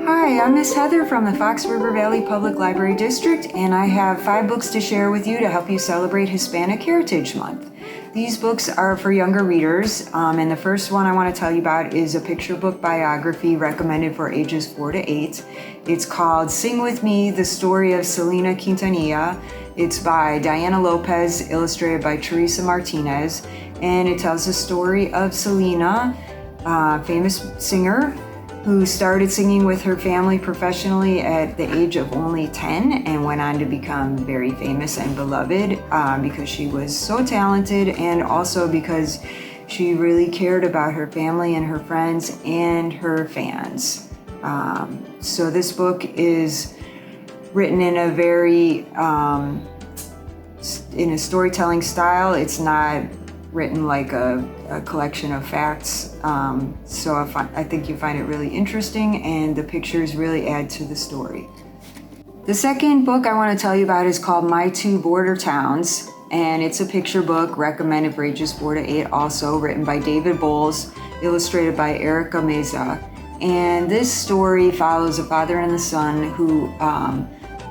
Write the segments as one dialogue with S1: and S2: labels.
S1: Hi, I'm Miss Heather from the Fox River Valley Public Library District, and I have 5 books to share with you to help you celebrate Hispanic Heritage Month. These books are for younger readers, and the first one I want to tell you about is a picture book biography recommended for ages 4 to 8. It's called Sing With Me, The Story of Selena Quintanilla. It's by Diana Lopez, illustrated by Teresa Martinez, and it tells the story of Selena, a famous singer who started singing with her family professionally at the age of only 10 and went on to become very famous and beloved because she was so talented, and also because she really cared about her family and her friends and her fans. So this book is written in a very in a storytelling style. It's not written like a collection of facts, so I think you find it really interesting, and the pictures really add to the story. The second book I want to tell you about is called My Two Border Towns, and it's a picture book recommended for ages 4 to 8, also written by David Bowles, illustrated by Erica Meza. And this story follows a father and a son who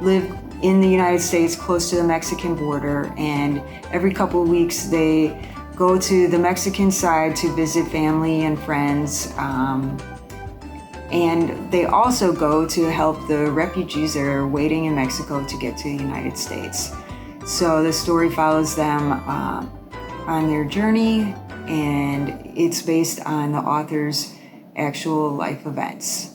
S1: live in the United States close to the Mexican border, and every couple of weeks they go to the Mexican side to visit family and friends, and they also go to help the refugees that are waiting in Mexico to get to the United States. So the story follows them on their journey, and it's based on the author's actual life events.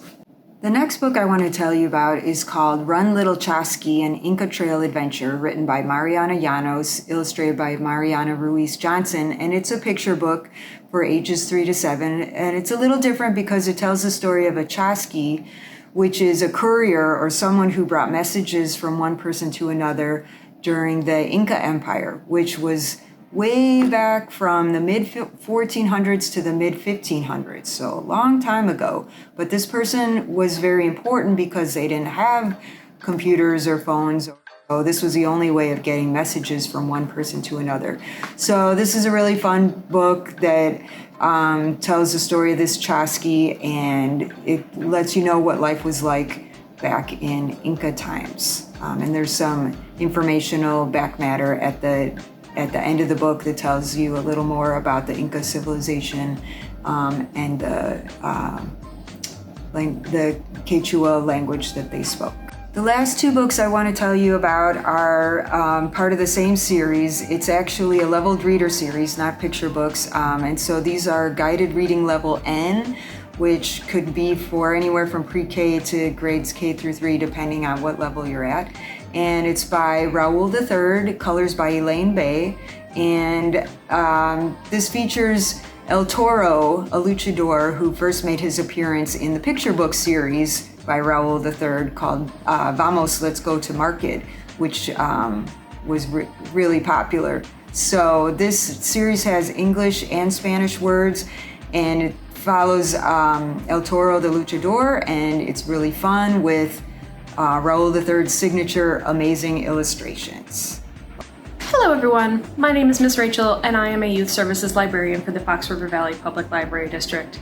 S1: The next book I want to tell you about is called Run Little Chosky, an Inca Trail Adventure, written by Mariana Llanos, illustrated by Mariana Ruiz Johnson, and it's a picture book for ages 3 to 7, and it's a little different because it tells the story of a Chosky, which is a courier or someone who brought messages from one person to another during the Inca Empire, which was way back from the mid-1400s to the mid-1500s, so a long time ago. But this person was very important because they didn't have computers or phones, so this was the only way of getting messages from one person to another. So this is a really fun book that tells the story of this Chosky, and it lets you know what life was like back in Inca times. And there's some informational back matter at the end of the book that tells you a little more about the Inca civilization and the Quechua language that they spoke. The last 2 books I want to tell you about are part of the same series. It's actually a leveled reader series, not picture books, and so these are guided reading level N, which could be for anywhere from pre-K to grades K through 3, depending on what level you're at. And it's by Raul III, colors by Elaine Bay, and this features El Toro, a luchador who first made his appearance in the picture book series by Raul III called Vamos, Let's Go to Market, which was really popular. So this series has English and Spanish words, and it follows El Toro, the luchador, and it's really fun with Raul III's signature amazing illustrations.
S2: Hello everyone, my name is Miss Rachel, and I am a Youth Services Librarian for the Fox River Valley Public Library District.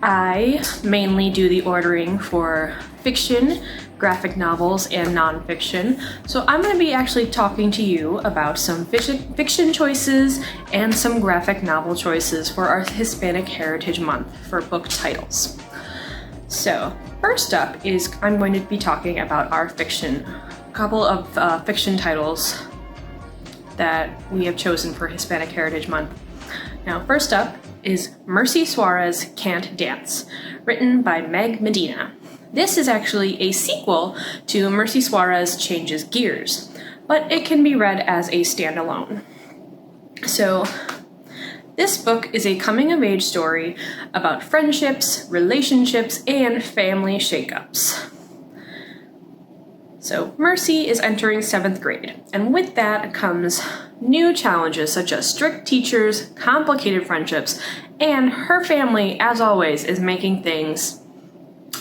S2: I mainly do the ordering for fiction, graphic novels, and nonfiction, so I'm going to be actually talking to you about some fiction choices and some graphic novel choices for our Hispanic Heritage Month for book titles. So, first up is I'm going to be talking about our fiction, a couple of fiction titles that we have chosen for Hispanic Heritage Month. Now, first up is Mercy Suarez Can't Dance, written by Meg Medina. This is actually a sequel to Mercy Suarez Changes Gears, but it can be read as a standalone. So, this book is a coming-of-age story about friendships, relationships, and family shakeups. So, Mercy is entering 7th grade, and with that comes new challenges such as strict teachers, complicated friendships, and her family, as always, is making things,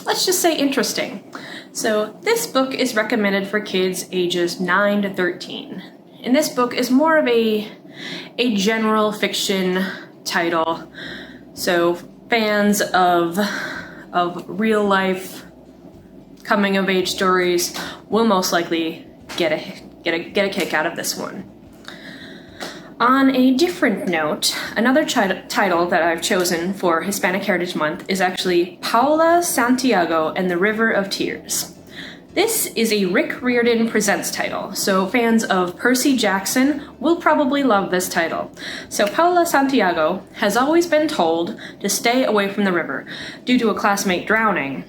S2: let's just say, interesting. So, this book is recommended for kids ages 9 to 13. And this book is more of a general fiction title, so fans of real life coming of age stories will most likely get a kick out of this one. On a different note, another title that I've chosen for Hispanic Heritage Month is actually Paola, Santiago, and the River of Tears. This is a Rick Riordan Presents title, so fans of Percy Jackson will probably love this title. So Paola Santiago has always been told to stay away from the river due to a classmate drowning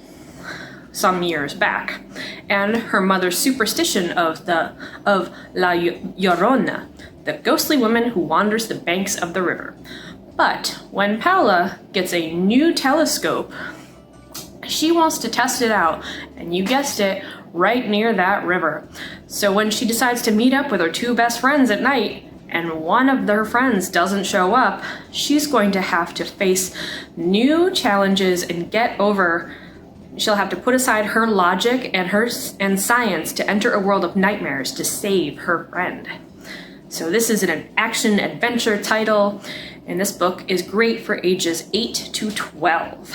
S2: some years back, and her mother's superstition of La Llorona, the ghostly woman who wanders the banks of the river. But when Paola gets a new telescope, she wants to test it out, and you guessed it, right near that river. So when she decides to meet up with her two best friends at night, and one of their friends doesn't show up, she's going to have to face new challenges and she'll have to put aside her logic and science to enter a world of nightmares to save her friend. So this is an action-adventure title, and this book is great for ages 8 to 12.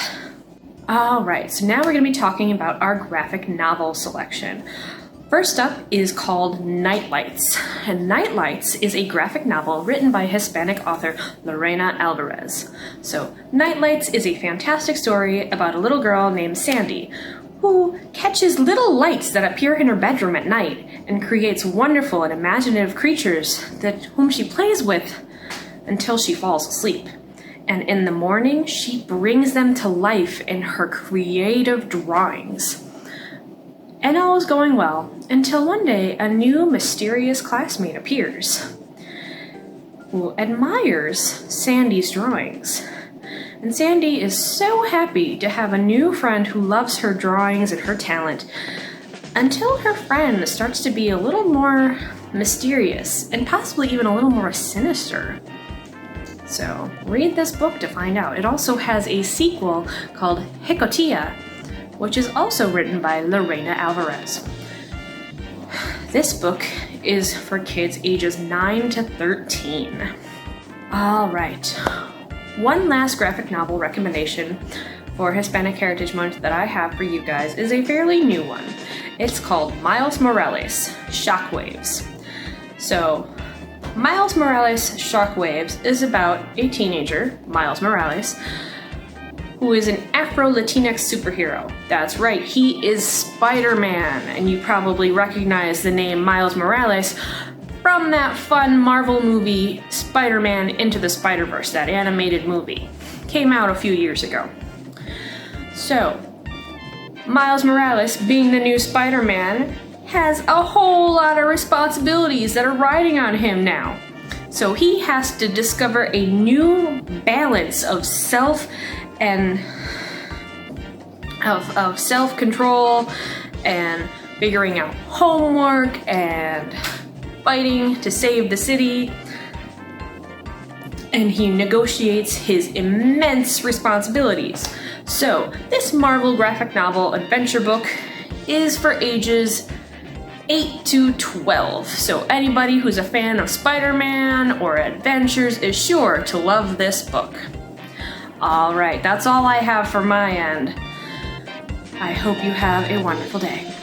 S2: Alright, so now we're going to be talking about our graphic novel selection. First up is called Nightlights, and Nightlights is a graphic novel written by Hispanic author Lorena Alvarez. So Nightlights is a fantastic story about a little girl named Sandy who catches little lights that appear in her bedroom at night and creates wonderful and imaginative creatures whom she plays with until she falls asleep. And in the morning, she brings them to life in her creative drawings. And all is going well until one day a new mysterious classmate appears who admires Sandy's drawings. And Sandy is so happy to have a new friend who loves her drawings and her talent, until her friend starts to be a little more mysterious and possibly even a little more sinister. So read this book to find out. It also has a sequel called Quintanilla, which is also written by Lorena Alvarez. This book is for kids ages 9 to 13. All right. One last graphic novel recommendation for Hispanic Heritage Month that I have for you guys is a fairly new one. It's called Miles Morales, Shockwaves. So, Miles Morales Shockwaves is about a teenager, Miles Morales, who is an Afro-Latinx superhero. That's right, he is Spider-Man, and you probably recognize the name Miles Morales from that fun Marvel movie, Spider-Man Into the Spider-Verse, that animated movie. Came out a few years ago. So, Miles Morales, being the new Spider-Man, has a whole lot of responsibilities that are riding on him now. So he has to discover a new balance of self-control and figuring out homework and fighting to save the city. And he negotiates his immense responsibilities. So this Marvel graphic novel adventure book is for ages 8 to 12. So anybody who's a fan of Spider-Man or adventures is sure to love this book. Alright, that's all I have for my end. I hope you have a wonderful day.